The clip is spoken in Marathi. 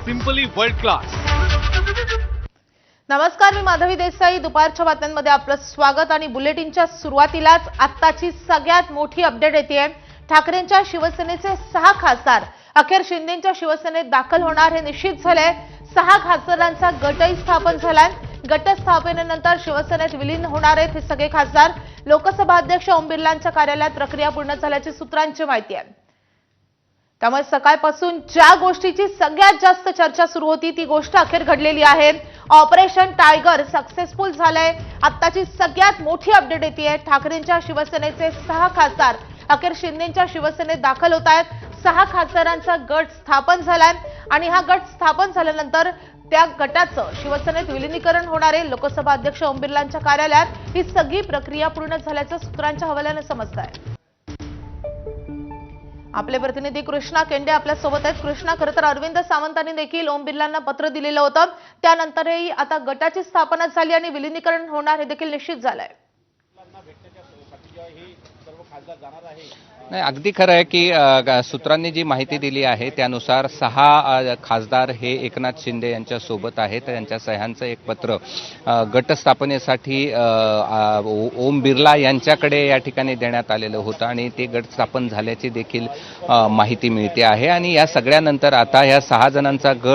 Simply world class. नमस्कार, मी माधवी देसाई। दुपारच्या बातम्यांमध्ये आपलं स्वागत आणि बुलेटिनच्या सुरुवातीलाच आत्ताची सगळ्यात मोठी अपडेट येते। ठाकरेंच्या शिवसेनेचे 6 खासदार अखेर शिंदेंच्या शिवसेनेत दाखल होणार हे निश्चित झाले। 6 खासदारांचा गटही स्थापन झालाय। गट स्थापनेनंतर शिवसेनेत विलीन होणार आहेत हे सगळे खासदार। लोकसभा अध्यक्ष ओम बिर्लांच्या कार्यालयात प्रक्रिया पूर्ण झाल्याची सूत्रांची माहिती आहे। त्यामुळे सकाळपासून ज्या गोष्टीची सगळ्यात जास्त चर्चा सुरू होती ती गोष्ट अखेर घडलेली आहे। ऑपरेशन टायगर सक्सेसफुल झालंय। आत्ताची सगळ्यात मोठी अपडेट येते। ठाकरेंच्या शिवसेनेचे 6 खासदार अखेर शिंदेंच्या शिवसेनेत दाखल होत आहेत। 6 खासदारांचा गट स्थापन झालाय आणि हा गट स्थापन झाल्यानंतर त्या गटाचं शिवसेनेत विलीनीकरण होणार आहे। लोकसभा अध्यक्ष ओम बिर्लांच्या कार्यालयात ही सगळी प्रक्रिया पूर्ण झाल्याचं सूत्रांच्या हवाल्याने समजतंय। आपले प्रतिनिधी कृष्णा केंडे आपल्या सोबत आहेत। कृष्णा, खरं तर अरविंद सावंतांनी देखील ओम बिर्लांना पत्र दिलेलं होतं, त्यानंतरही आता गटाची स्थापना झाली आणि विलीनीकरण होणार हे देखील निश्चित झालंय। नाही, अगदी खरं आहे की सूत्रांनी जी माहिती दिली आहे त्यानुसार 6 खासदार हे एकनाथ शिंदे यांच्या सोबत आहेत। त्यांच्या सह्यांचं एक पत्र गट स्थापनेसाठी ओम बिर्ला यांच्याकडे या ठिकाणी देण्यात आलेलं होतं आणि ते गट स्थापन झाल्याची देखील माहिती मिळते आहे। आणि या सगळ्यानंतर आता या 6 जणांचा गट